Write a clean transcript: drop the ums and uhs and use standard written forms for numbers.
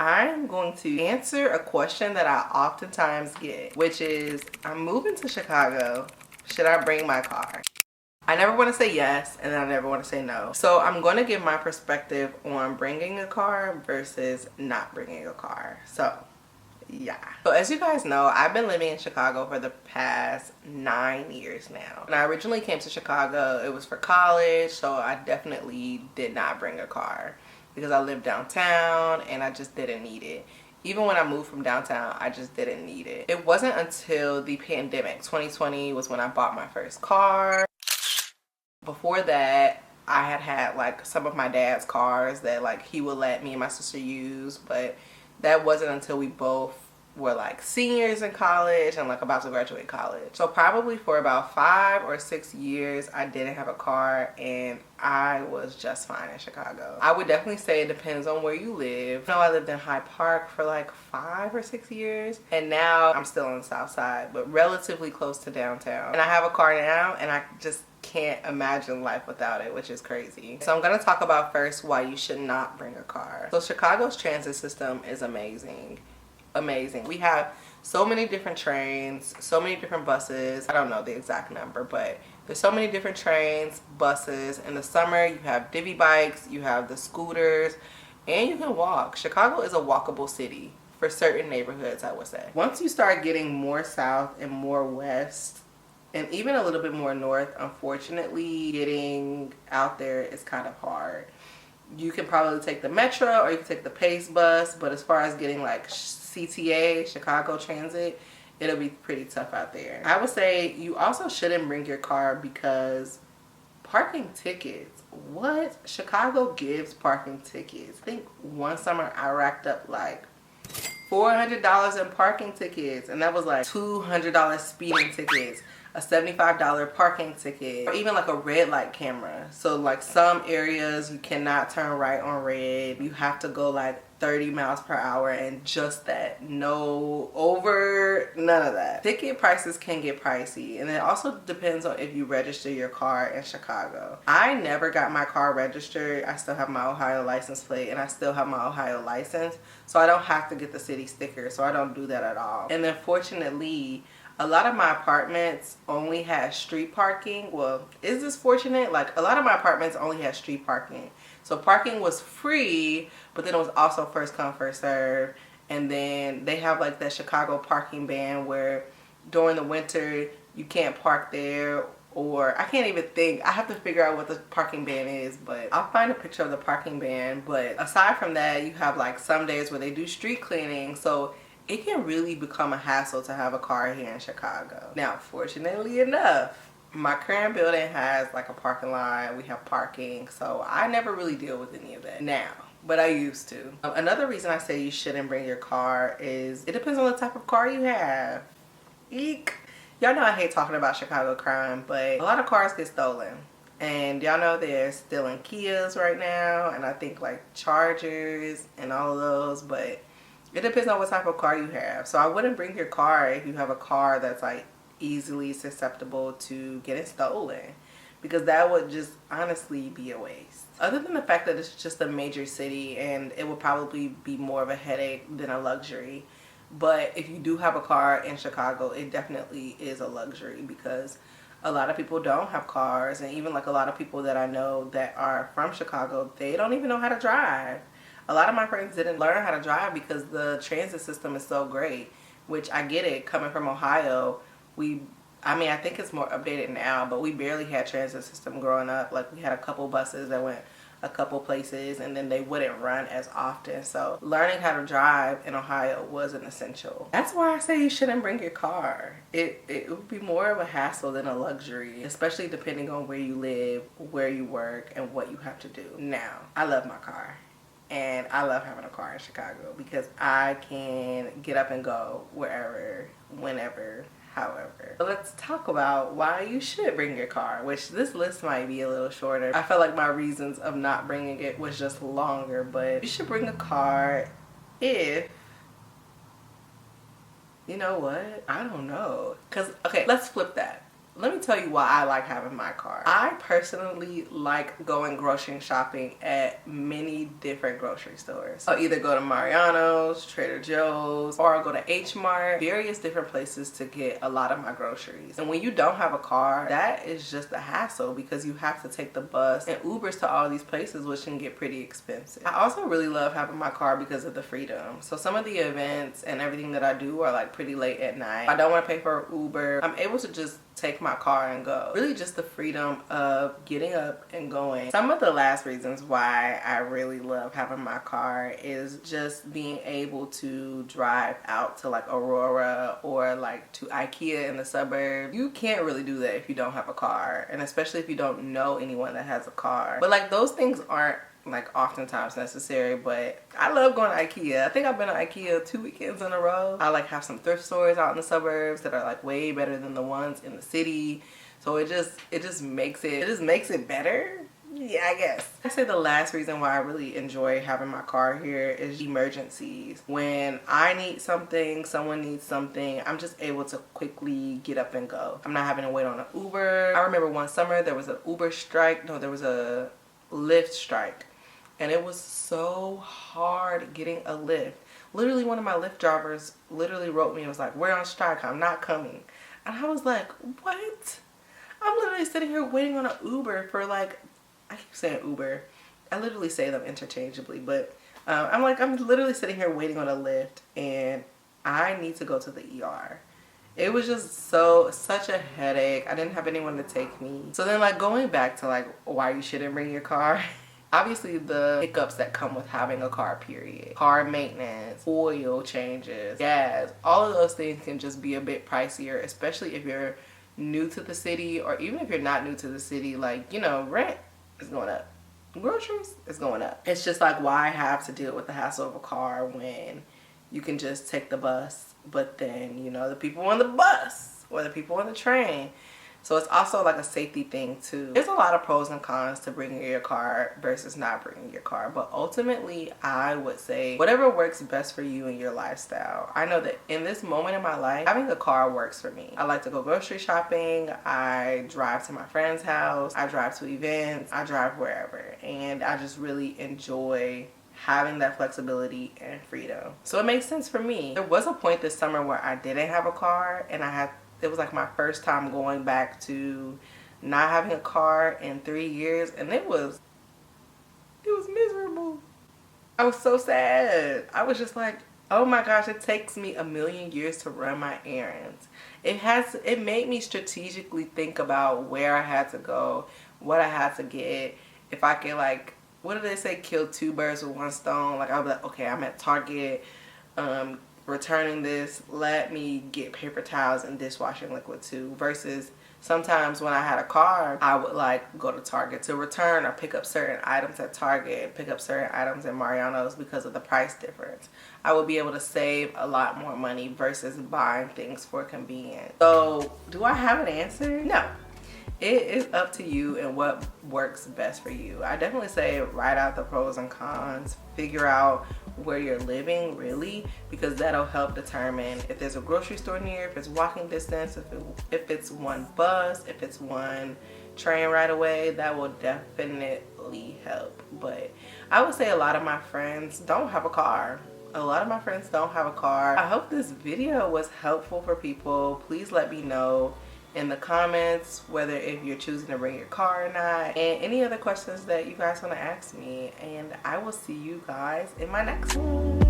I'm going to answer a question that I oftentimes get, which is, I'm moving to Chicago. Should I bring my car? I never want to say yes, and then I never want to say no. So I'm going to give my perspective on bringing a car versus not bringing a car. So yeah. So as you guys know, I've been living in Chicago for the past 9 years now. When I originally came to Chicago, it was for college, so I definitely did not bring a car because I lived downtown and I just didn't need it. Even when I moved from downtown, I just didn't need it. It wasn't until the pandemic, 2020 was when I bought my first car. Before that, I had like some of my dad's cars that like he would let me and my sister use, but that wasn't until we both were like seniors in college and like about to graduate college. So probably for about 5 or 6 years I didn't have a car and I was just fine in Chicago. I would definitely say it depends on where you live. I know I lived in Hyde Park for like 5 or 6 years and now I'm still on the south side but relatively close to downtown. And I have a car now and I just can't imagine life without it, which is crazy. So I'm going to talk about first why you should not bring a car. So Chicago's transit system is amazing. We have so many different trains, so many different buses. I don't know the exact number, but there's so many different trains, buses. In the summer you have divvy bikes, you have the scooters, and you can walk. Chicago is a walkable city for certain neighborhoods, I would say. Once you start getting more south and more west and even a little bit more north, unfortunately getting out there is kind of hard. You can probably take the metro or you can take the Pace bus, but as far as getting like CTA, Chicago Transit, it'll be pretty tough out there. I would say you also shouldn't bring your car because parking tickets. What? Chicago gives parking tickets. I think one summer I racked up like $400 in parking tickets, and that was like $200 speeding tickets, a $75 parking ticket, or even like a red light camera. So like some areas you cannot turn right on red. You have to go like 30 miles per hour and just that. No over, none of that. Ticket prices can get pricey, and it also depends on if you register your car in Chicago. I never got my car registered. I still have my Ohio license plate and I still have my Ohio license, so I don't have to get the city sticker, so I don't do that at all. And then fortunately, a lot of my apartments only had street parking. Well, is this fortunate? Like a lot of my apartments only had street parking. So parking was free, but then it was also first come, first serve. And then they have like that Chicago parking ban where during the winter you can't park there, or I can't even think. I have to figure out what the parking ban is, but I'll find a picture of the parking ban. But aside from that, you have like some days where they do street cleaning. So it can really become a hassle to have a car here in Chicago. Now, fortunately enough, my current building has like a parking lot. We have parking, so I never really deal with any of that now, but I used to. Another reason I say you shouldn't bring your car is it depends on the type of car you have. Eek. Y'all know I hate talking about Chicago crime, but a lot of cars get stolen. And y'all know they're stealing Kias right now, and I think like Chargers and all of those, but it depends on what type of car you have. So I wouldn't bring your car if you have a car that's like easily susceptible to getting stolen, because that would just honestly be a waste. Other than the fact that it's just a major city and it would probably be more of a headache than a luxury. But if you do have a car in Chicago, it definitely is a luxury because a lot of people don't have cars, and even like a lot of people that I know that are from Chicago, they don't even know how to drive. A lot of my friends didn't learn how to drive because the transit system is so great, which I get it. Coming from Ohio, I think it's more updated now, but we barely had transit system growing up. Like we had a couple buses that went a couple places and then they wouldn't run as often. So learning how to drive in Ohio was an essential. That's why I say you shouldn't bring your car. It would be more of a hassle than a luxury, especially depending on where you live, where you work, and what you have to do. Now, I love my car. And I love having a car in Chicago because I can get up and go wherever, whenever, however. So let's talk about why you should bring your car, which this list might be a little shorter. I felt like my reasons of not bringing it was just longer, but you should bring a car if, you know what? I don't know. Okay, let's flip that. let me tell you why I like having my car. I personally like going grocery shopping at many different grocery stores. I'll either go to Mariano's, Trader Joe's, or I'll go to H Mart, various different places to get a lot of my groceries. And when you don't have a car, that is just a hassle because you have to take the bus and Ubers to all these places, which can get pretty expensive. I also really love having my car because of the freedom. So some of the events and everything that I do are like pretty late at night. I don't want to pay for Uber. I'm able to just take my car and go. Really just the freedom of getting up and going. Some of the last reasons why I really love having my car is just being able to drive out to like Aurora or like to IKEA in the suburbs. You can't really do that if you don't have a car, and especially if you don't know anyone that has a car. But like those things aren't like oftentimes necessary, but I love going to IKEA. I think I've been to IKEA 2 weekends in a row. I like have some thrift stores out in the suburbs that are like way better than the ones in the city. So it just makes it better. Yeah, I guess. I say the last reason why I really enjoy having my car here is emergencies. When I need something, someone needs something, I'm just able to quickly get up and go. I'm not having to wait on an Uber. I remember one summer there was an Uber strike. No, there was a Lyft strike. And it was so hard getting a Lyft. Literally one of my Lyft drivers literally wrote me and was like, "We're on strike, I'm not coming." And I was like, what? I'm literally sitting here waiting on an Uber for like, I keep saying Uber. I literally say them interchangeably, but I'm literally sitting here waiting on a Lyft and I need to go to the ER. It was just such a headache. I didn't have anyone to take me. So then like going back to like why you shouldn't bring your car. Obviously the hiccups that come with having a car, period. Car maintenance, oil changes, gas, all of those things can just be a bit pricier, especially if you're new to the city, or even if you're not new to the city. Like, you know, rent is going up. Groceries is going up. It's just like, why have to deal with the hassle of a car when you can just take the bus? But then, you know, the people on the bus or the people on the train. So it's also like a safety thing too. There's a lot of pros and cons to bringing your car versus not bringing your car. But ultimately, I would say whatever works best for you and your lifestyle. I know that in this moment in my life, having a car works for me. I like to go grocery shopping. I drive to my friend's house. I drive to events. I drive wherever. And I just really enjoy having that flexibility and freedom. So it makes sense for me. There was a point this summer where I didn't have a car, and it was like my first time going back to not having a car in 3 years, and it was miserable. I was so sad. I was just like, oh my gosh, it takes me a million years to run my errands. It made me strategically think about where I had to go, what I had to get. If I could, like, what do they say, kill 2 birds with 1 stone? Like, I'll be like, okay, I'm at Target, returning this, let me get paper towels and dishwashing liquid too. Versus sometimes when I had a car, I would like go to Target to return or pick up certain items at Target, pick up certain items at Mariano's because of the price difference. I would be able to save a lot more money versus buying things for convenience. So do I have an answer? No. It is up to you and what works best for you. I definitely say write out the pros and cons, figure out where you're living really, because that'll help determine if there's a grocery store near, if it's walking distance, if it's one bus, if it's one train right away. That will definitely help. But I would say a lot of my friends don't have a car. A lot of my friends don't have a car. I hope this video was helpful for people. Please let me know in the comments whether if you're choosing to bring your car or not, and any other questions that you guys want to ask me, and I will see you guys in my next one.